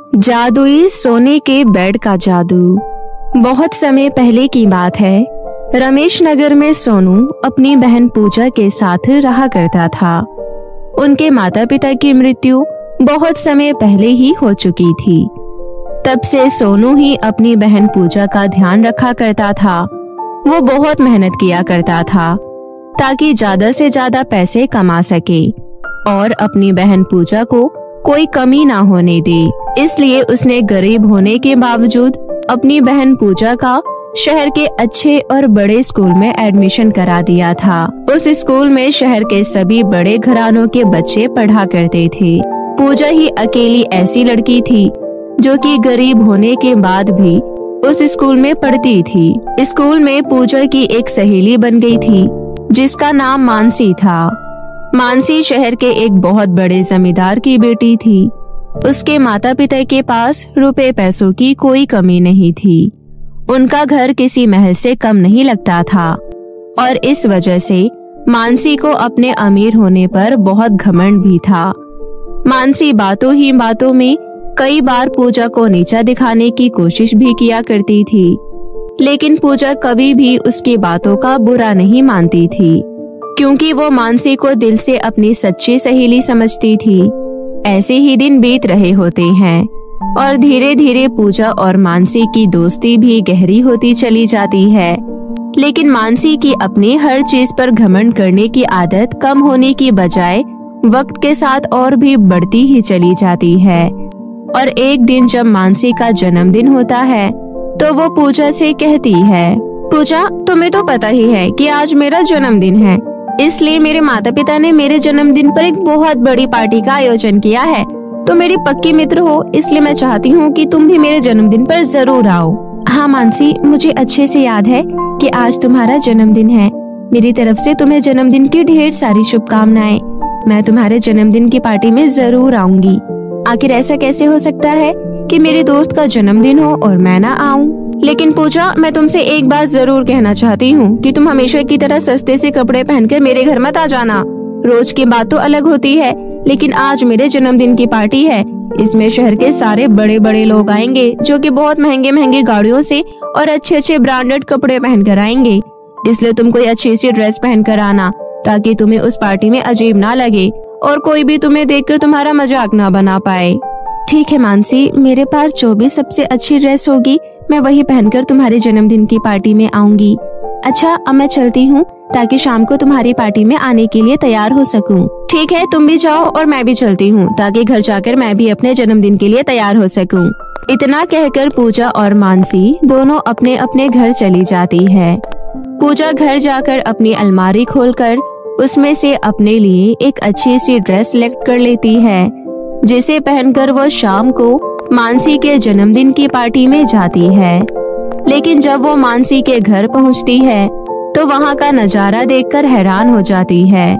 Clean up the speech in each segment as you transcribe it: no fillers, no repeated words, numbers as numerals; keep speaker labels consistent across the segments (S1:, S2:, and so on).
S1: जादुई सोने के बेड का जादू। बहुत समय पहले की बात है। रमेश नगर में सोनू अपनी बहन पूजा के साथ रहा करता था। उनके माता पिता की मृत्यु बहुत समय पहले ही हो चुकी थी। तब से सोनू ही अपनी बहन पूजा का ध्यान रखा करता था। वो बहुत मेहनत किया करता था ताकि ज्यादा से ज्यादा पैसे कमा सके और अपनी बहन पूजा को कोई कमी ना होने दे। इसलिए उसने गरीब होने के बावजूद अपनी बहन पूजा का शहर के अच्छे और बड़े स्कूल में एडमिशन करा दिया था। उस स्कूल में शहर के सभी बड़े घरानों के बच्चे पढ़ा करते थे। पूजा ही अकेली ऐसी लड़की थी जो कि गरीब होने के बाद भी उस स्कूल में पढ़ती थी। स्कूल में पूजा की एक सहेली बन गई थी जिसका नाम मानसी था। मानसी शहर के एक बहुत बड़े जमींदार की बेटी थी। उसके माता पिता के पास रुपए पैसों की कोई कमी नहीं थी। उनका घर किसी महल से कम नहीं लगता था और इस वजह से मानसी को अपने अमीर होने पर बहुत घमंड भी था। मानसी बातों ही बातों में कई बार पूजा को नीचा दिखाने की कोशिश भी किया करती थी, लेकिन पूजा कभी भी उसकी बातों का बुरा नहीं मानती थी क्योंकि वो मानसी को दिल से अपनी सच्ची सहेली समझती थी। ऐसे ही दिन बीत रहे होते हैं और धीरे धीरे पूजा और मानसी की दोस्ती भी गहरी होती चली जाती है। लेकिन मानसी की अपनी हर चीज पर घमंड करने की आदत कम होने की बजाय वक्त के साथ और भी बढ़ती ही चली जाती है। और एक दिन जब मानसी का जन्मदिन होता है तो वो पूजा से कहती है, पूजा तुम्हें तो पता ही है कि आज मेरा जन्मदिन है, इसलिए मेरे माता पिता ने मेरे जन्मदिन पर एक बहुत बड़ी पार्टी का आयोजन किया है। तो मेरी पक्की मित्र हो, इसलिए मैं चाहती हूँ कि तुम भी मेरे जन्मदिन पर जरूर आओ। हाँ मानसी, मुझे अच्छे से याद है कि आज तुम्हारा जन्मदिन है। मेरी तरफ से तुम्हें जन्मदिन की ढेर सारी शुभकामनाएं। मैं तुम्हारे जन्मदिन की पार्टी में जरूर आऊंगी। आखिर ऐसा कैसे हो सकता है कि मेरे दोस्त का जन्मदिन हो और मैं ना आऊं? लेकिन पूजा, मैं तुमसे एक बात जरूर कहना चाहती हूँ कि तुम हमेशा की तरह सस्ते से कपड़े पहनकर मेरे घर मत आ जाना। रोज की बात तो अलग होती है, लेकिन आज मेरे जन्मदिन की पार्टी है। इसमें शहर के सारे बड़े बड़े लोग आएंगे जो कि बहुत महंगे महंगे गाड़ियों से और अच्छे अच्छे ब्रांडेड कपड़े पहनकर आएंगे। इसलिए तुम कोई अच्छी सी ड्रेस पहनकर आना ताकि तुम्हें उस पार्टी में अजीब ना लगे और कोई भी तुम्हें देखकर तुम्हारा मजाक ना बना पाए। ठीक है मानसी, मेरे पास जो भी सबसे अच्छी ड्रेस होगी मैं वही पहनकर तुम्हारे जन्मदिन की पार्टी में आऊंगी। अच्छा, अब मैं चलती हूँ ताकि शाम को तुम्हारी पार्टी में आने के लिए तैयार हो सकूं। ठीक है, तुम भी जाओ और मैं भी चलती हूँ ताकि घर जाकर मैं भी अपने जन्मदिन के लिए तैयार हो सकूं। इतना कहकर पूजा और मानसी दोनों अपने अपने घर चली जाती है। पूजा घर जाकर अपनी अलमारी खोलकर उसमें से अपने लिए एक अच्छी सी ड्रेस सिलेक्ट कर लेती है, जिसे पहनकर वो शाम को मानसी के जन्मदिन की पार्टी में जाती है। लेकिन जब वो मानसी के घर पहुंचती है तो वहां का नजारा देखकर हैरान हो जाती है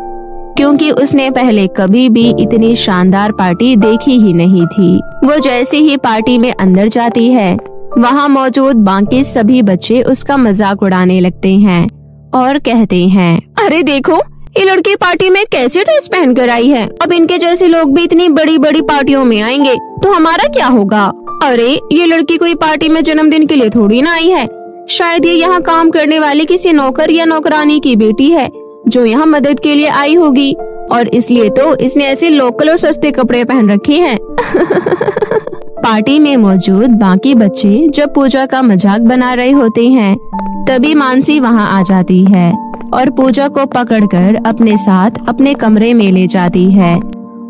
S1: क्योंकि उसने पहले कभी भी इतनी शानदार पार्टी देखी ही नहीं थी। वो जैसे ही पार्टी में अंदर जाती है वहां मौजूद बाकी सभी बच्चे उसका मजाक उड़ाने लगते हैं और कहते हैं, अरे देखो ये लड़की पार्टी में कैसी ड्रेस पहनकर आई है। अब इनके जैसे लोग भी इतनी बड़ी बड़ी पार्टियों में आएंगे तो हमारा क्या होगा। अरे ये लड़की कोई पार्टी में जन्मदिन के लिए थोड़ी ना आई है, शायद ये यहाँ काम करने वाले किसी नौकर या नौकरानी की बेटी है जो यहाँ मदद के लिए आई होगी और इसलिए तो इसने ऐसे लोकल और सस्ते कपड़े पहन रखे हैं। पार्टी में मौजूद बाकी बच्चे जब पूजा का मजाक बना रहे होते हैं तभी मानसी वहाँ आ जाती है और पूजा को पकड़कर अपने साथ अपने कमरे में ले जाती है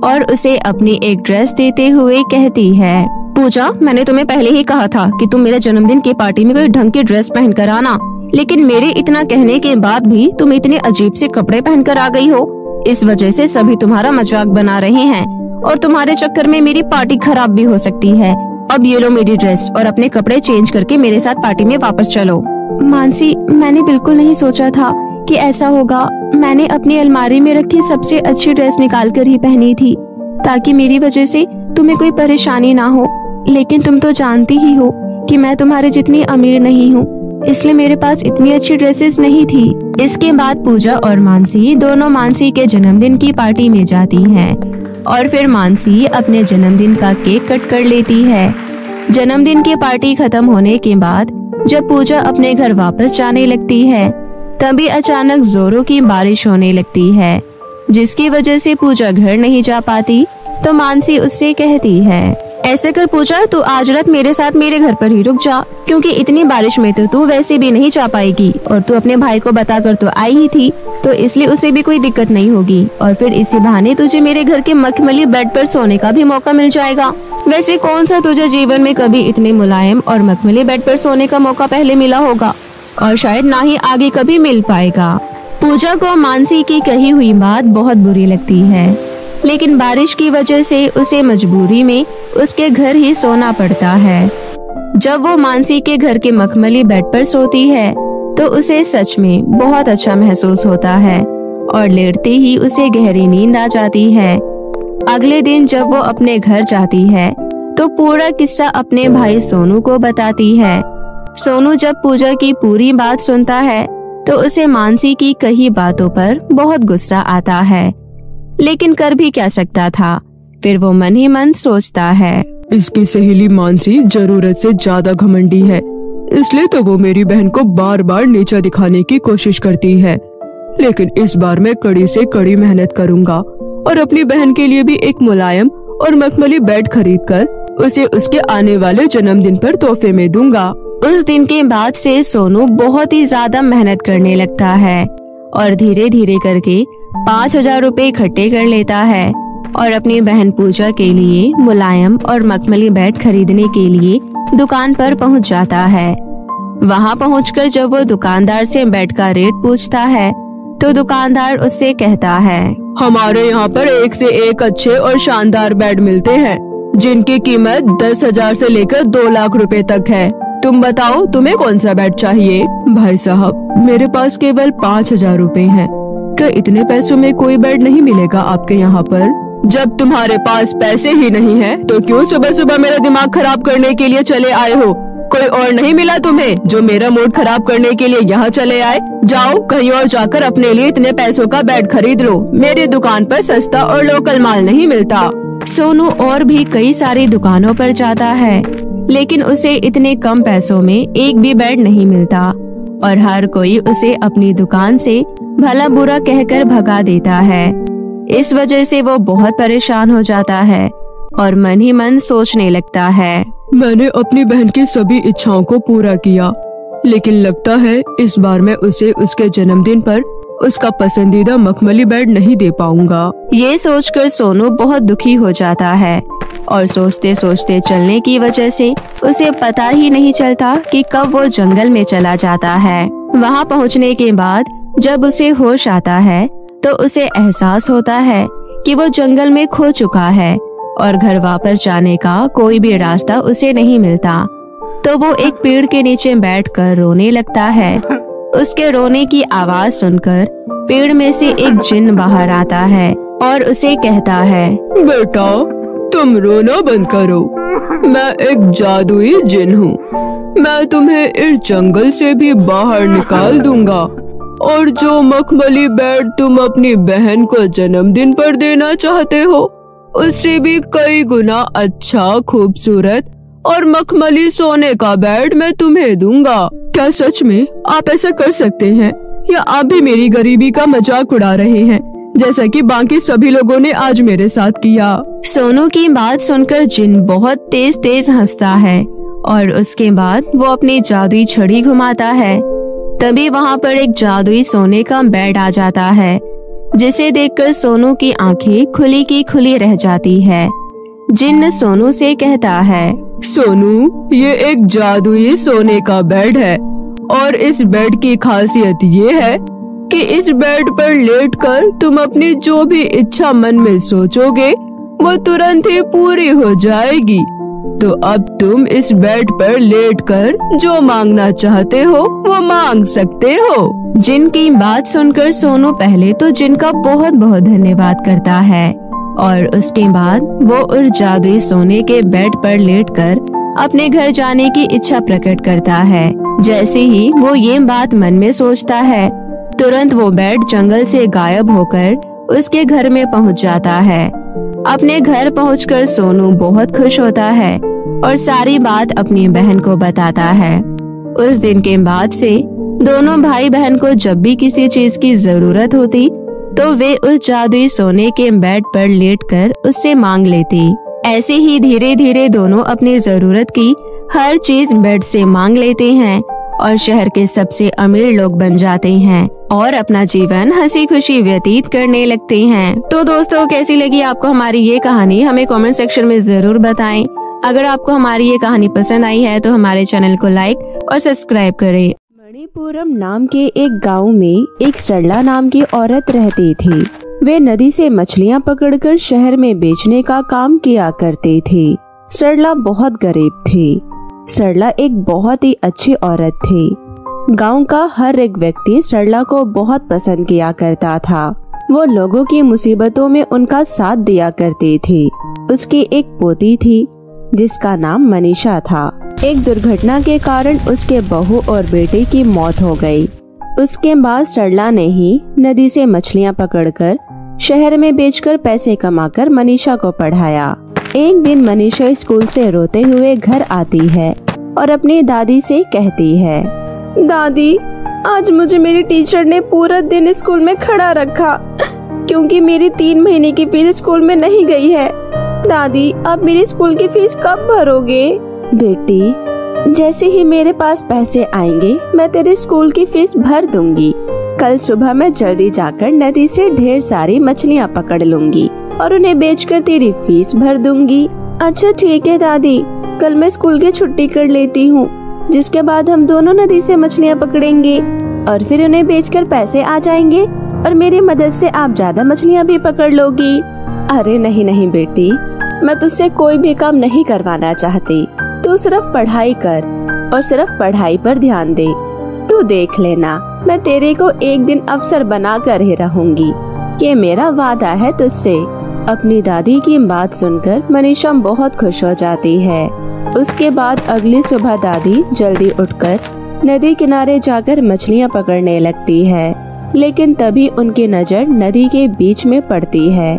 S1: और उसे अपनी एक ड्रेस देते हुए कहती है, पूजा, मैंने तुम्हें पहले ही कहा था कि तुम मेरे जन्मदिन की पार्टी में कोई ढंग की ड्रेस पहनकर आना, लेकिन मेरे इतना कहने के बाद भी तुम इतने अजीब से कपड़े पहनकर आ गई हो। इस वजह से सभी तुम्हारा मजाक बना रहे हैं और तुम्हारे चक्कर में मेरी पार्टी खराब भी हो सकती है। अब ये लो मेरी ड्रेस और अपने कपड़े चेंज करके मेरे साथ पार्टी में वापस चलो। मानसी, मैंने बिल्कुल नहीं सोचा था कि ऐसा होगा। मैंने अपनी अलमारी में रखी सबसे अच्छी ड्रेस निकाल कर ही पहनी थी ताकि मेरी वजह से तुम्हें कोई परेशानी ना हो, लेकिन तुम तो जानती ही हो कि मैं तुम्हारे जितनी अमीर नहीं हूँ। इसलिए मेरे पास इतनी अच्छी ड्रेसेस नहीं थी। इसके बाद पूजा और मानसी दोनों मानसी के जन्मदिन की पार्टी में जाती हैं और फिर मानसी अपने जन्मदिन का केक कट कर लेती है। जन्मदिन की पार्टी खत्म होने के बाद जब पूजा अपने घर वापस जाने लगती है, तभी अचानक जोरों की बारिश होने लगती है, जिसकी वजह से पूजा घर नहीं जा पाती। तो मानसी उससे कहती है, ऐसे कर पूजा, तू आज रात मेरे साथ मेरे घर पर ही रुक जा, क्योंकि इतनी बारिश में तो तू वैसे भी नहीं जा पाएगी और तू अपने भाई को बताकर तो आई ही थी, तो इसलिए उसे भी कोई दिक्कत नहीं होगी और फिर इसी बहाने तुझे मेरे घर के मखमली बेड पर सोने का भी मौका मिल जाएगा। वैसे कौन सा तुझे जीवन में कभी इतने मुलायम और मखमली बेड पर सोने का मौका पहले मिला होगा, और शायद ना ही आगे कभी मिल पाएगा। पूजा को मानसी की कही हुई बात बहुत बुरी लगती है, लेकिन बारिश की वजह से उसे मजबूरी में उसके घर ही सोना पड़ता है। जब वो मानसी के घर के मखमली बेड पर सोती है तो उसे सच में बहुत अच्छा महसूस होता है और लेटते ही उसे गहरी नींद आ जाती है। अगले दिन जब वो अपने घर जाती है तो पूरा किस्सा अपने भाई सोनू को बताती है। सोनू जब पूजा की पूरी बात सुनता है तो उसे मानसी की कही बातों पर बहुत गुस्सा आता है, लेकिन कर भी क्या सकता था। फिर वो मन ही मन सोचता है,
S2: इसकी सहेली मानसी जरूरत से ज्यादा घमंडी है, इसलिए तो वो मेरी बहन को बार बार नीचा दिखाने की कोशिश करती है। लेकिन इस बार मैं कड़ी से कड़ी मेहनत करूंगा और अपनी बहन के लिए भी एक मुलायम और मखमली बेड खरीदकर उसे उसके आने वाले जन्मदिन पर तोहफे में दूंगा।
S1: उस दिन के बाद से सोनू बहुत ही ज्यादा मेहनत करने लगता है और धीरे धीरे करके 5,000 रुपए इकट्ठे कर लेता है और अपनी बहन पूजा के लिए मुलायम और मखमली बेड खरीदने के लिए दुकान पर पहुंच जाता है। वहां पहुंचकर जब वो दुकानदार से बेड का रेट पूछता है तो दुकानदार उससे कहता है,
S2: हमारे यहाँ पर एक से एक अच्छे और शानदार बेड मिलते हैं, जिनकी कीमत 10,000 से लेकर 2 लाख रुपए तक है। तुम बताओ तुम्हें कौन सा बेड चाहिए? भाई साहब, मेरे पास केवल 5,000 रुपए हैं। क्या इतने पैसों में कोई बेड नहीं मिलेगा आपके यहाँ पर? जब तुम्हारे पास पैसे ही नहीं है तो क्यों सुबह सुबह मेरा दिमाग खराब करने के लिए चले आए हो? कोई और नहीं मिला तुम्हें जो मेरा मूड खराब करने के लिए यहाँ चले आए? जाओ कहीं और जाकर अपने लिए इतने पैसों का बेड खरीद लो। मेरी दुकान पर सस्ता और लोकल माल नहीं मिलता।
S1: सोनू और भी कई सारी दुकानों पर जाता है, लेकिन उसे इतने कम पैसों में एक भी बेड नहीं मिलता और हर कोई उसे अपनी दुकान से भला बुरा कहकर भगा देता है। इस वजह से वो बहुत परेशान हो जाता है और मन ही मन सोचने लगता है,
S2: मैंने अपनी बहन की सभी इच्छाओं को पूरा किया, लेकिन लगता है इस बार मैं उसे उसके जन्मदिन पर उसका पसंदीदा मखमली बेड नहीं दे पाऊंगा।
S1: ये सोचकर सोनू बहुत दुखी हो जाता है और सोचते सोचते चलने की वजह से उसे पता ही नहीं चलता कि कब वो जंगल में चला जाता है। वहाँ पहुँचने के बाद जब उसे होश आता है तो उसे एहसास होता है कि वो जंगल में खो चुका है और घर वापस जाने का कोई भी रास्ता उसे नहीं मिलता। तो वो एक पेड़ के नीचे बैठकर रोने लगता है। उसके रोने की आवाज सुनकर पेड़ में से एक जिन बाहर आता है और उसे कहता है,
S2: बेटा तुम रोना बंद करो, मैं एक जादुई जिन हूँ। मैं तुम्हें इस जंगल से भी बाहर निकाल दूंगा और जो मखमली बेड तुम अपनी बहन को जन्मदिन पर देना चाहते हो उससे भी कई गुना अच्छा, खूबसूरत और मखमली सोने का बेड मैं तुम्हें दूंगा। क्या सच में आप ऐसा कर सकते हैं या आप भी मेरी गरीबी का मजाक उड़ा रहे हैं, जैसा कि बाकी सभी लोगों ने आज मेरे साथ किया?
S1: सोनू की बात सुनकर जिन बहुत तेज तेज हंसता है और उसके बाद वो अपनी जादुई छड़ी घुमाता है। तभी वहाँ पर एक जादुई सोने का बेड आ जाता है, जिसे देखकर सोनू की आंखें खुली की खुली रह जाती है। जिन्न सोनू से कहता है,
S2: सोनू ये एक जादुई सोने का बेड है और इस बेड की खासियत ये है कि इस बेड पर लेटकर तुम अपनी जो भी इच्छा मन में सोचोगे वो तुरंत ही पूरी हो जाएगी। तो अब तुम इस बेड पर लेटकर जो मांगना चाहते हो वो मांग सकते हो।
S1: जिन की बात सुनकर सोनू पहले तो जिन का बहुत बहुत धन्यवाद करता है और उसके बाद वो उस जादुई सोने के बेड पर लेटकर अपने घर जाने की इच्छा प्रकट करता है। जैसे ही वो ये बात मन में सोचता है, तुरंत वो बैट जंगल से गायब होकर उसके घर में पहुंच जाता है। अपने घर पहुंचकर सोनू बहुत खुश होता है और सारी बात अपनी बहन को बताता है। उस दिन के बाद से दोनों भाई बहन को जब भी किसी चीज की जरूरत होती तो वे उस जादुई सोने के बेड पर लेटकर उससे मांग लेती। ऐसे ही धीरे धीरे दोनों अपनी जरूरत की हर चीज बेड से मांग लेते हैं और शहर के सबसे अमीर लोग बन जाते हैं और अपना जीवन हंसी खुशी व्यतीत करने लगते हैं। तो दोस्तों, कैसी लगी आपको हमारी ये कहानी? हमें कमेंट सेक्शन में जरूर बताएं। अगर आपको हमारी ये कहानी पसंद आई है तो हमारे चैनल को लाइक और सब्सक्राइब करें।
S3: मणिपुरम नाम के एक गांव में एक सरला नाम की औरत रहती थी। वे नदी से मछलियां पकड़कर शहर में बेचने का काम किया करती थी। सरला बहुत गरीब थी। सरला एक बहुत ही अच्छी औरत थी। गांव का हर एक व्यक्ति सरला को बहुत पसंद किया करता था। वो लोगों की मुसीबतों में उनका साथ दिया करती थी। उसकी एक पोती थी जिसका नाम मनीषा था। एक दुर्घटना के कारण उसके बहू और बेटे की मौत हो गई। उसके बाद सरला ने ही नदी से मछलियां पकड़कर शहर में बेचकर पैसे कमाकर मनीषा को पढ़ाया। एक दिन मनीषा स्कूल से रोते हुए घर आती है और अपनी दादी से कहती है, दादी, आज मुझे मेरी टीचर ने पूरा दिन स्कूल में खड़ा रखा क्योंकि मेरी 3 महीने की फीस स्कूल में नहीं गई है। दादी, आप मेरी स्कूल की फीस कब भरोगे? बेटी, जैसे ही मेरे पास पैसे आएंगे मैं तेरे स्कूल की फीस भर दूंगी। कल सुबह मैं जल्दी जाकर नदी से ढेर सारी मछलियाँ पकड़ लूंगी और उन्हें बेचकर तेरी फीस भर दूंगी। अच्छा ठीक है दादी, कल मैं स्कूल की छुट्टी कर लेती हूँ, जिसके बाद हम दोनों नदी से मछलियाँ पकड़ेंगे और फिर उन्हें बेचकर पैसे आ जाएंगे और मेरी मदद से आप ज्यादा मछलियाँ भी पकड़ लोगी। अरे नहीं नहीं बेटी, मैं तुझसे कोई भी काम नहीं करवाना चाहती। तू सिर्फ पढ़ाई कर और सिर्फ पढ़ाई पर ध्यान दे। तू देख लेना, मैं तेरे को एक दिन अफसर बना कर ही रहूंगी। ये मेरा वादा है तुझसे। अपनी दादी की बात सुनकर मनीषा बहुत खुश हो जाती है। उसके बाद अगली सुबह दादी जल्दी उठकर नदी किनारे जाकर मछलियाँ पकड़ने लगती है। लेकिन तभी उनकी नजर नदी के बीच में पड़ती है,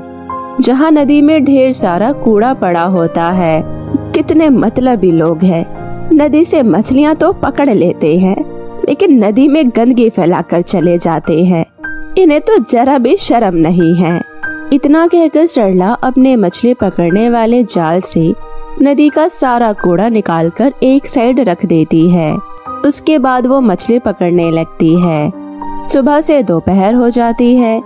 S3: जहाँ नदी में ढेर सारा कूड़ा पड़ा होता है। कितने मतलबी लोग हैं। नदी से मछलियाँ तो पकड़ लेते हैं लेकिन नदी में गंदगी फैलाकर चले जाते हैं। इन्हें तो जरा भी शर्म नहीं है। इतना कहकर सरला अपने मछली पकड़ने वाले जाल से नदी का सारा कूड़ा निकालकर एक साइड रख देती है। उसके बाद वो मछली पकड़ने लगती है। सुबह से दोपहर हो जाती है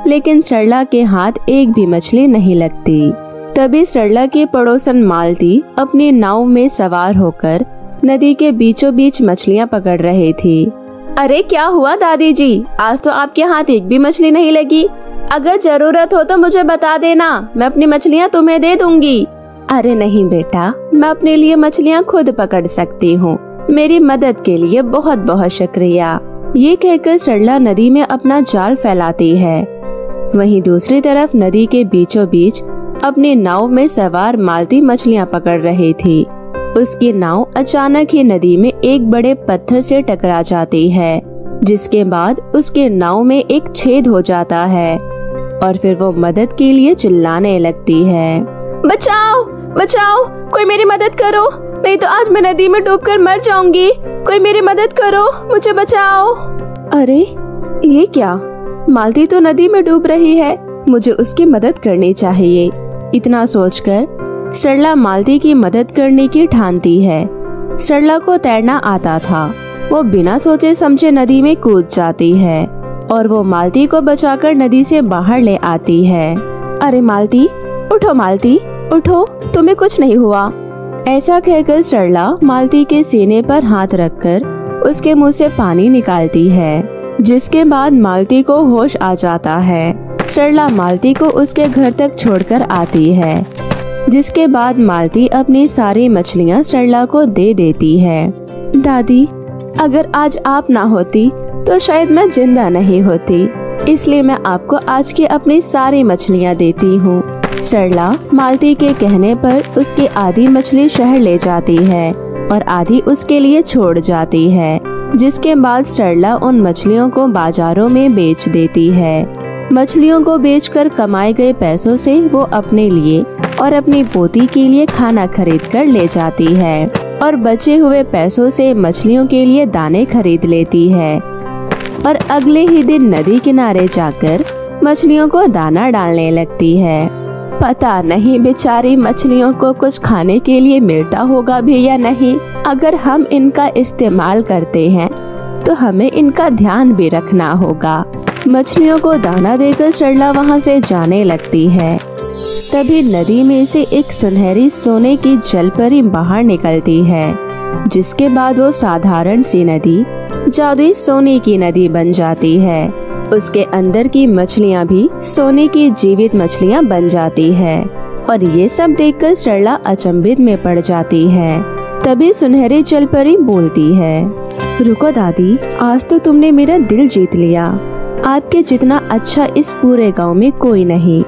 S3: लेकिन सरला के हाथ एक भी मछली नहीं लगती। तभी सरला की पड़ोसन मालती अपनी नाव में सवार होकर नदी के बीचों बीच मछलियाँ पकड़ रही थी। अरे क्या हुआ दादी जी, आज तो आपके हाथ एक भी मछली नहीं लगी। अगर जरूरत हो तो मुझे बता देना, मैं अपनी मछलियाँ तुम्हें दे दूंगी। अरे नहीं बेटा, मैं अपने लिए मछलियाँ खुद पकड़ सकती हूँ। मेरी मदद के लिए बहुत बहुत शुक्रिया। ये कहकर सरला नदी में अपना जाल फैलाती है। वहीं दूसरी तरफ नदी के बीचों बीच अपनी नाव में सवार मालती मछलियाँ पकड़ रही थी। उसकी नाव अचानक ही नदी में एक बड़े पत्थर से टकरा जाती है, जिसके बाद उसके नाव में एक छेद हो जाता है और फिर वो मदद के लिए चिल्लाने लगती है, बचाओ बचाओ, कोई मेरी मदद करो, नहीं तो आज मैं नदी में डूबकर मर जाऊंगी। कोई मेरी मदद करो, मुझे बचाओ। अरे ये क्या, मालती तो नदी में डूब रही है, मुझे उसकी मदद करनी चाहिए। इतना सोचकर सरला मालती की मदद करने की ठानती है। सरला को तैरना आता था। वो बिना सोचे समझे नदी में कूद जाती है और वो मालती को बचाकर नदी से बाहर ले आती है। अरे मालती, उठो मालती, उठो, तुम्हें कुछ नहीं हुआ। ऐसा कहकर सरला मालती के सीने पर हाथ रखकर उसके मुंह से पानी निकालती है, जिसके बाद मालती को होश आ जाता है। सरला मालती को उसके घर तक छोड़कर आती है, जिसके बाद मालती अपनी सारी मछलियाँ सरला को दे देती है। दादी, अगर आज आप ना होती तो शायद मैं जिंदा नहीं होती, इसलिए मैं आपको आज की अपनी सारी मछलियाँ देती हूँ। सरला मालती के कहने पर उसकी आधी मछली शहर ले जाती है और आधी उसके लिए छोड़ जाती है, जिसके बाद सरला उन मछलियों को बाजारों में बेच देती है। मछलियों को बेचकर कमाए गए पैसों से वो अपने लिए और अपनी पोती के लिए खाना खरीद कर ले जाती है और बचे हुए पैसों से मछलियों के लिए दाने खरीद लेती है और अगले ही दिन नदी किनारे जाकर मछलियों को दाना डालने लगती है। पता नहीं बेचारी मछलियों को कुछ खाने के लिए मिलता होगा भी या नहीं। अगर हम इनका इस्तेमाल करते हैं तो हमें इनका ध्यान भी रखना होगा। मछलियों को दाना देकर सरला वहाँ से जाने लगती है। तभी नदी में से एक सुनहरी सोने की जलपरी बाहर निकलती है, जिसके बाद वो साधारण सी नदी जादुई सोने की नदी बन जाती है। उसके अंदर की मछलियाँ भी सोने की जीवित मछलियाँ बन जाती है और ये सब देखकर सरला अचंभित में पड़ जाती है। तभी सुनहरी जलपरी बोलती है, रुको दादी, आज तो तुमने मेरा दिल जीत लिया। आपके जितना अच्छा इस पूरे गांव में कोई नहीं।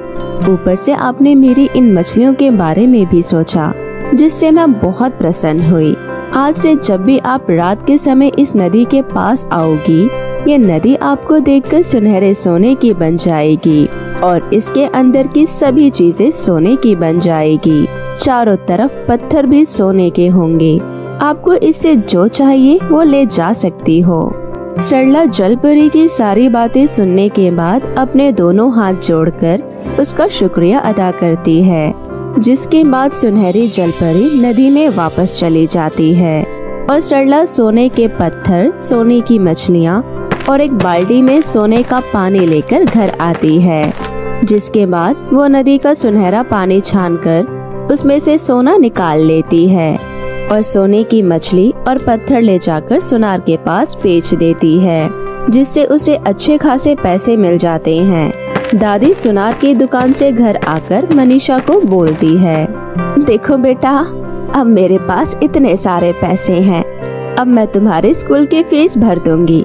S3: ऊपर से आपने मेरी इन मछलियों के बारे में भी सोचा, जिससे मैं बहुत प्रसन्न हुई। आज से जब भी आप रात के समय इस नदी के पास आओगी, ये नदी आपको देखकर सुनहरे सोने की बन जाएगी और इसके अंदर की सभी चीजें सोने की बन जाएगी। चारों तरफ पत्थर भी सोने के होंगे। आपको इससे जो चाहिए वो ले जा सकती हो। सरला जलपरी की सारी बातें सुनने के बाद अपने दोनों हाथ जोड़कर उसका शुक्रिया अदा करती है, जिसके बाद सुनहरी जलपरी नदी में वापस चली जाती है और सरला सोने के पत्थर, सोने की मछलियाँ और एक बाल्टी में सोने का पानी लेकर घर आती है, जिसके बाद वो नदी का सुनहरा पानी छानकर उसमें से सोना निकाल लेती है और सोने की मछली और पत्थर ले जाकर सुनार के पास बेच देती है, जिससे उसे अच्छे खासे पैसे मिल जाते हैं। दादी सुनार की दुकान से घर आकर मनीषा को बोलती है, देखो बेटा, अब मेरे पास इतने सारे पैसे हैं। अब मैं तुम्हारे स्कूल की फीस भर दूंगी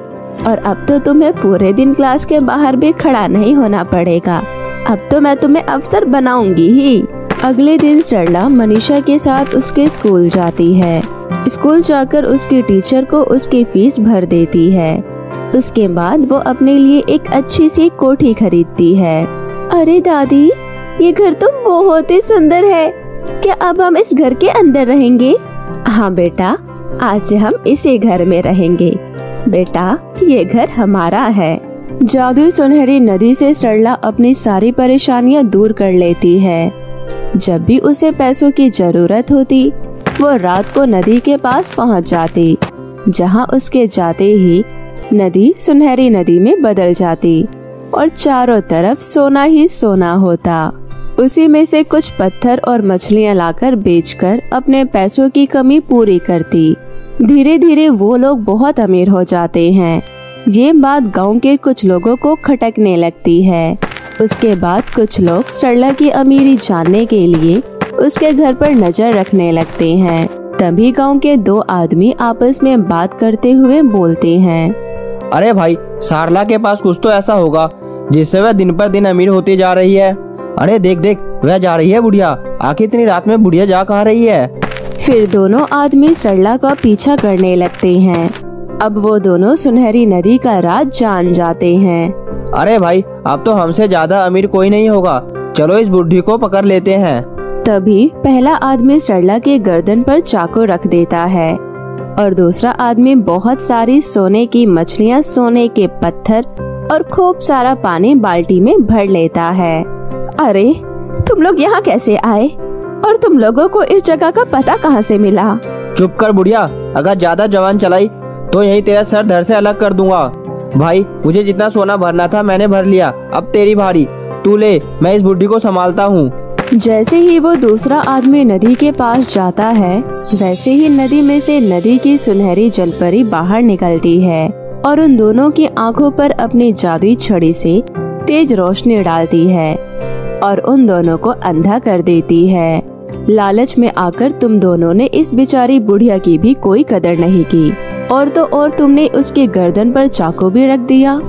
S3: और अब तो तुम्हें पूरे दिन क्लास के बाहर भी खड़ा नहीं होना पड़ेगा। अब तो मैं तुम्हें अफसर बनाऊंगी ही। अगले दिन सरला मनीषा के साथ उसके स्कूल जाती है। स्कूल जाकर उसकी टीचर को उसकी फीस भर देती है। उसके बाद वो अपने लिए एक अच्छी सी कोठी खरीदती है। अरे दादी, ये घर तो बहुत ही सुंदर है। क्या अब हम इस घर के अंदर रहेंगे? हाँ बेटा, आज से हम इसी घर में रहेंगे। बेटा, ये घर हमारा है। जादुई सुनहरी नदी से सरला अपनी सारी परेशानियाँ दूर कर लेती है। जब भी उसे पैसों की जरूरत होती, वो रात को नदी के पास पहुंच जाती, जहां उसके जाते ही नदी सुनहरी नदी में बदल जाती और चारों तरफ सोना ही सोना होता। उसी में से कुछ पत्थर और मछलियां लाकर बेचकर अपने पैसों की कमी पूरी करती। धीरे धीरे वो लोग बहुत अमीर हो जाते हैं। ये बात गांव के कुछ लोगों को खटकने लगती है। उसके बाद कुछ लोग सरला की अमीरी जानने के लिए उसके घर पर नजर रखने लगते हैं। तभी गांव के दो आदमी आपस में बात करते हुए बोलते हैं,
S4: अरे भाई, सरला के पास कुछ तो ऐसा होगा जिससे वह दिन पर दिन अमीर होती जा रही है। अरे देख देख, वह जा रही है बुढ़िया। आखिर इतनी रात में बुढ़िया जा कहाँ रही है?
S3: फिर दोनों आदमी सरला का पीछा करने लगते हैं। अब वो दोनों सुनहरी नदी का राज जान जाते हैं।
S4: अरे भाई, अब तो हमसे ज्यादा अमीर कोई नहीं होगा। चलो इस बुढ़ी को पकड़ लेते हैं।
S3: तभी पहला आदमी सरला के गर्दन पर चाकू रख देता है और दूसरा आदमी बहुत सारी सोने की मछलियाँ, सोने के पत्थर और खूब सारा पानी बाल्टी में भर लेता है। अरे तुम लोग यहाँ कैसे आए और तुम लोगों को इस जगह का पता कहाँ से मिला?
S4: चुप कर बुढ़िया, अगर ज्यादा जवान चलाई तो यही तेरा सर धड़ से अलग कर दूंगा। भाई, मुझे जितना सोना भरना था मैंने भर लिया। अब तेरी बारी, तू ले, मैं इस बुढ़ी को संभालता हूँ।
S3: जैसे ही वो दूसरा आदमी नदी के पास जाता है, वैसे ही नदी में से नदी की सुनहरी जलपरी बाहर निकलती है और उन दोनों की आंखों पर अपनी जादुई छड़ी से तेज रोशनी डालती है और उन दोनों को अंधा कर देती है। लालच में आकर तुम दोनों ने इस बेचारी बुढ़िया की भी कोई कदर नहीं की और तो और तुमने उसकी गर्दन पर चाकू भी रख दिया।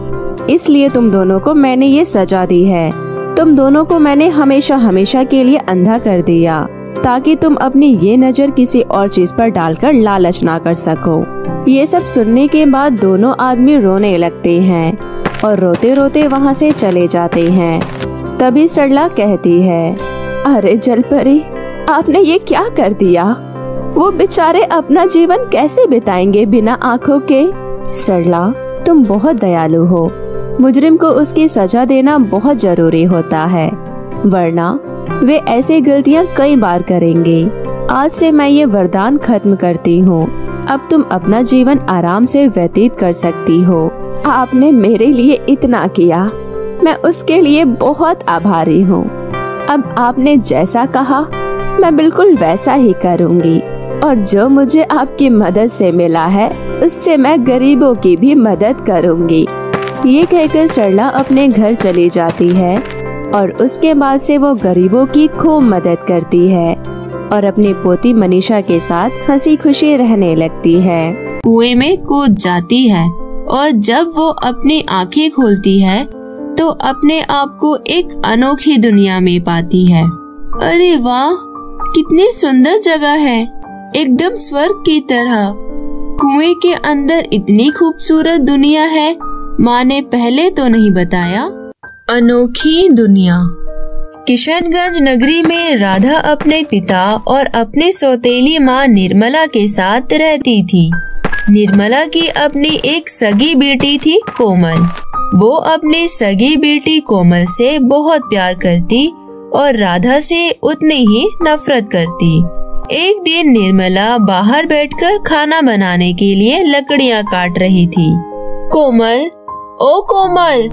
S3: इसलिए तुम दोनों को मैंने ये सजा दी है। तुम दोनों को मैंने हमेशा हमेशा के लिए अंधा कर दिया ताकि तुम अपनी ये नजर किसी और चीज पर डालकर लालच ना कर सको। ये सब सुनने के बाद दोनों आदमी रोने लगते हैं और रोते रोते वहाँ से चले जाते हैं। तभी सरला कहती है, अरे जलपरी, आपने ये क्या कर दिया? वो बेचारे अपना जीवन कैसे बिताएंगे बिना आँखों के? सरला, तुम बहुत दयालु हो। मुजरिम को उसकी सजा देना बहुत जरूरी होता है, वरना वे ऐसी गलतियां कई बार करेंगे। आज से मैं ये वरदान खत्म करती हूँ। अब तुम अपना जीवन आराम से व्यतीत कर सकती हो। आपने मेरे लिए इतना किया, मैं उसके लिए बहुत आभारी हूँ। अब आपने जैसा कहा मैं बिल्कुल वैसा ही करूँगी, और जो मुझे आपकी मदद से मिला है उससे मैं गरीबों की भी मदद करूँगी। ये कहकर सरला अपने घर चली जाती है और उसके बाद से वो गरीबों की खूब मदद करती है और अपनी पोती मनीषा के साथ हंसी खुशी रहने लगती है।
S1: कुएं में कूद जाती है और जब वो अपनी आंखें खोलती है तो अपने आप को एक अनोखी दुनिया में पाती है। अरे वाह, कितनी सुंदर जगह है, एकदम स्वर्ग की तरह। कुएं के अंदर इतनी खूबसूरत दुनिया है, माँ ने पहले तो नहीं बताया। अनोखी दुनिया। किशनगंज नगरी में राधा अपने पिता और अपनी सौतेली माँ निर्मला के साथ रहती थी। निर्मला की अपनी एक सगी बेटी थी कोमल। वो अपनी सगी बेटी कोमल से बहुत प्यार करती और राधा से उतनी ही नफरत करती। एक दिन निर्मला बाहर बैठकर खाना बनाने के लिए लकड़ियाँ काट रही थी। कोमल, ओ कोमल,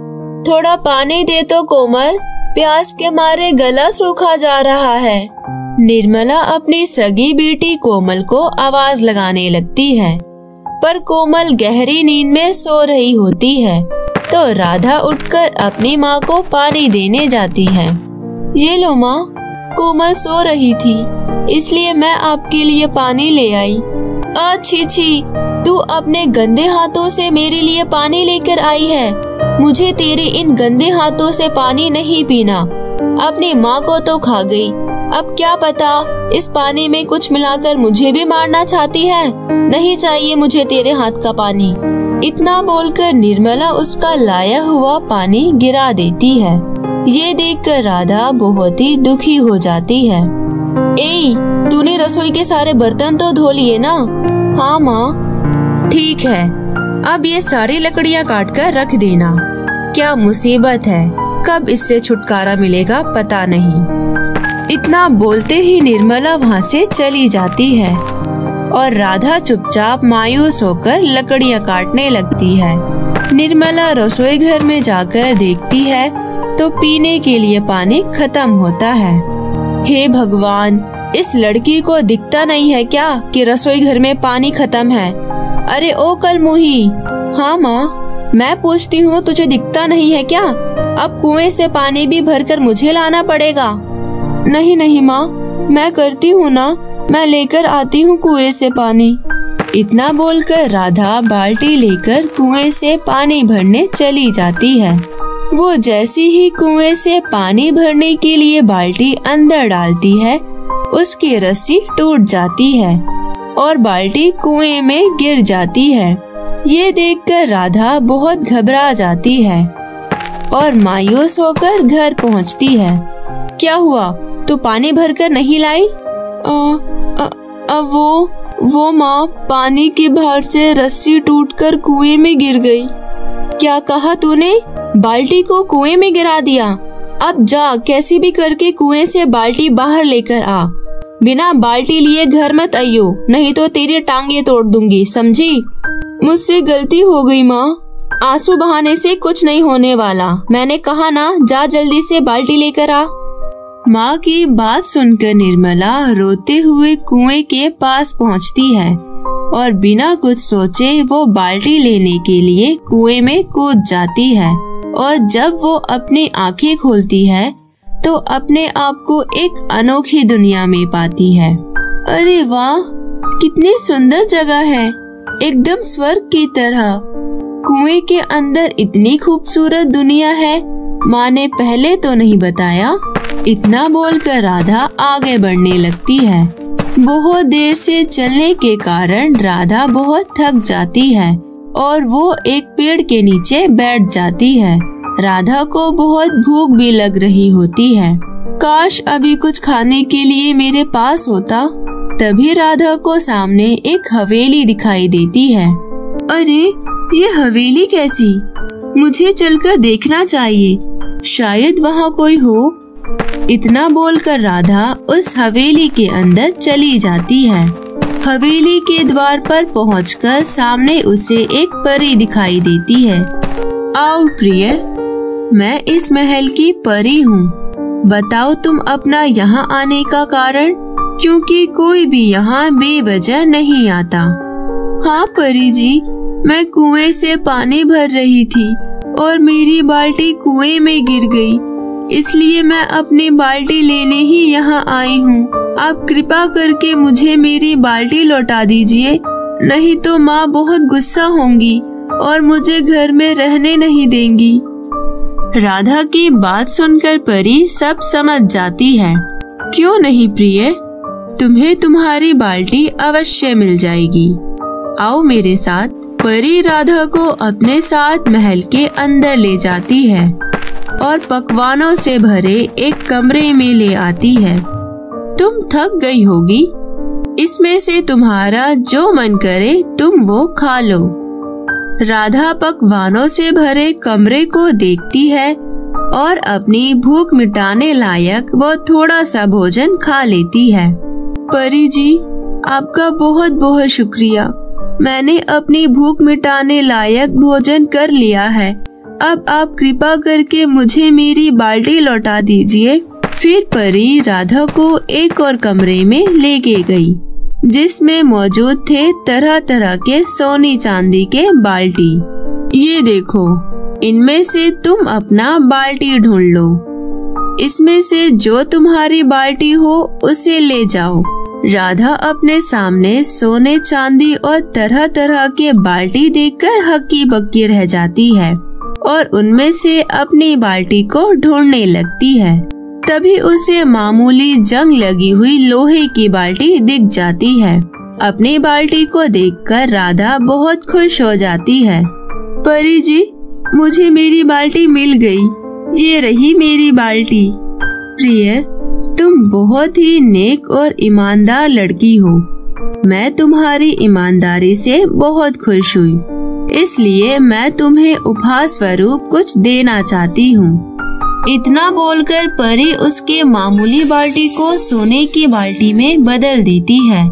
S1: थोड़ा पानी दे तो कोमल, प्यास के मारे गला सूखा जा रहा है। निर्मला अपनी सगी बेटी कोमल को आवाज लगाने लगती है, पर कोमल गहरी नींद में सो रही होती है। तो राधा उठकर अपनी माँ को पानी देने जाती है। ये लो माँ, कोमल सो रही थी इसलिए मैं आपके लिए पानी ले आई। अच्छी छी, तू अपने गंदे हाथों से मेरे लिए पानी लेकर आई है। मुझे तेरे इन गंदे हाथों से पानी नहीं पीना। अपनी माँ को तो खा गई, अब क्या पता इस पानी में कुछ मिलाकर मुझे भी मारना चाहती है। नहीं चाहिए मुझे तेरे हाथ का पानी। इतना बोलकर निर्मला उसका लाया हुआ पानी गिरा देती है। ये देखकर राधा बहुत ही दुखी हो जाती है। ए, तूने रसोई के सारे बर्तन तो धो लिए ना? हाँ माँ। ठीक है, अब ये सारी लकड़ियाँ काट कर रख देना। क्या मुसीबत है, कब इससे छुटकारा मिलेगा पता नहीं। इतना बोलते ही निर्मला वहाँ से चली जाती है और राधा चुपचाप मायूस होकर लकड़ियाँ काटने लगती है। निर्मला रसोई घर में जाकर देखती है तो पीने के लिए पानी खत्म होता है। हे भगवान, इस लड़की को दिखता नहीं है क्या कि रसोई घर में पानी खत्म है? अरे ओ कलमुही। हाँ माँ, मैं पूछती हूँ, तुझे दिखता नहीं है क्या? अब कुएं से पानी भी भरकर मुझे लाना पड़ेगा। नहीं नहीं माँ, मैं करती हूँ ना, मैं लेकर आती हूँ कुएं से पानी। इतना बोलकर राधा बाल्टी लेकर कुएं से पानी भरने चली जाती है। वो जैसी ही कुएं से पानी भरने के लिए बाल्टी अंदर डालती है, उसकी रस्सी टूट जाती है और बाल्टी कुएं में गिर जाती है। ये देखकर राधा बहुत घबरा जाती है और मायूस होकर घर पहुंचती है। क्या हुआ, तू पानी भरकर नहीं लाई? वो माँ, पानी की भार से रस्सी टूटकर कुएं में गिर गई। क्या कहा तूने? बाल्टी को कुएं में गिरा दिया? अब जा, कैसी भी करके कुएं से बाल्टी बाहर लेकर आ। बिना बाल्टी लिए घर मत आइयो, नहीं तो तेरी टांगे तोड़ दूंगी, समझी? मुझसे गलती हो गई माँ, आंसू बहाने से कुछ नहीं होने वाला। मैंने कहा ना, जा जल्दी से बाल्टी लेकर आ। माँ की बात सुनकर निर्मला रोते हुए कुएं के पास पहुँचती है और बिना कुछ सोचे वो बाल्टी लेने के लिए कुएं में कूद जाती है। और जब वो अपनी आंखें खोलती है तो अपने आप को एक अनोखी दुनिया में पाती है। अरे वाह, कितनी सुंदर जगह है, एकदम स्वर्ग की तरह। कुएं के अंदर इतनी खूबसूरत दुनिया है, माँ ने पहले तो नहीं बताया। इतना बोलकर राधा आगे बढ़ने लगती है। बहुत देर से चलने के कारण राधा बहुत थक जाती है और वो एक पेड़ के नीचे बैठ जाती है। राधा को बहुत भूख भी लग रही होती है। काश अभी कुछ खाने के लिए मेरे पास होता। तभी राधा को सामने एक हवेली दिखाई देती है। अरे ये हवेली कैसी? मुझे चलकर देखना चाहिए, शायद वहाँ कोई हो। इतना बोलकर राधा उस हवेली के अंदर चली जाती है। हवेली के द्वार पर पहुंचकर सामने उसे एक परी दिखाई देती है। आओ प्रिय, मैं इस महल की परी हूँ। बताओ तुम अपना यहाँ आने का कारण, क्योंकि कोई भी यहाँ बेवजह नहीं आता। हाँ परी जी, मैं कुएं से पानी भर रही थी और मेरी बाल्टी कुएं में गिर गई, इसलिए मैं अपनी बाल्टी लेने ही यहाँ आई हूँ। आप कृपा करके मुझे मेरी बाल्टी लौटा दीजिए, नहीं तो माँ बहुत गुस्सा होंगी और मुझे घर में रहने नहीं देंगी। राधा की बात सुनकर परी सब समझ जाती है। क्यों नहीं प्रिय, तुम्हें तुम्हारी बाल्टी अवश्य मिल जाएगी। आओ मेरे साथ। परी राधा को अपने साथ महल के अंदर ले जाती है और पकवानों से भरे एक कमरे में ले आती है। तुम थक गई होगी, इसमें से तुम्हारा जो मन करे तुम वो खा लो। राधा पकवानों से भरे कमरे को देखती है और अपनी भूख मिटाने लायक वो थोड़ा सा भोजन खा लेती है। परी जी, आपका बहुत बहुत शुक्रिया। मैंने अपनी भूख मिटाने लायक भोजन कर लिया है। अब आप कृपा करके मुझे मेरी बाल्टी लौटा दीजिए। फिर परी राधा को एक और कमरे में लेके गई, जिसमें मौजूद थे तरह तरह के सोने चांदी के बाल्टी। ये देखो, इनमें से तुम अपना बाल्टी ढूंढ लो। इसमें से जो तुम्हारी बाल्टी हो उसे ले जाओ। राधा अपने सामने सोने चांदी और तरह तरह के बाल्टी देखकर हक्की बक्की रह जाती है और उनमें से अपनी बाल्टी को ढूंढने लगती है। तभी उसे मामूली जंग लगी हुई लोहे की बाल्टी दिख जाती है। अपनी बाल्टी को देखकर राधा बहुत खुश हो जाती है। परी जी, मुझे मेरी बाल्टी मिल गई। ये रही मेरी बाल्टी। प्रिय, तुम बहुत ही नेक और ईमानदार लड़की हो। मैं तुम्हारी ईमानदारी से बहुत खुश हुई, इसलिए मैं तुम्हें उपहार स्वरूप कुछ देना चाहती हूँ। इतना बोलकर परी उसके मामूली बाल्टी को सोने की बाल्टी में बदल देती है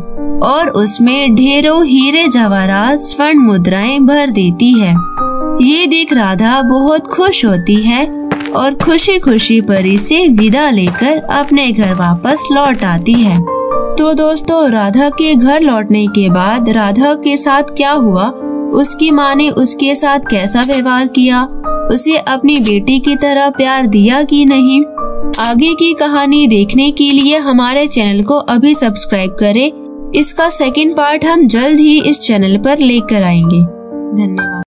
S1: और उसमें ढेरों हीरे जवाहरात स्वर्ण मुद्राएं भर देती है। ये देख राधा बहुत खुश होती है और खुशी खुशी परी से विदा लेकर अपने घर वापस लौट आती है। तो दोस्तों, राधा के घर लौटने के बाद राधा के साथ क्या हुआ, उसकी माँ ने उसके साथ कैसा व्यवहार किया, उसे अपनी बेटी की तरह प्यार दिया कि नहीं, आगे की कहानी देखने के लिए हमारे चैनल को अभी सब्सक्राइब करें। इसका सेकंड पार्ट हम जल्द ही इस चैनल पर लेकर आएंगे। धन्यवाद।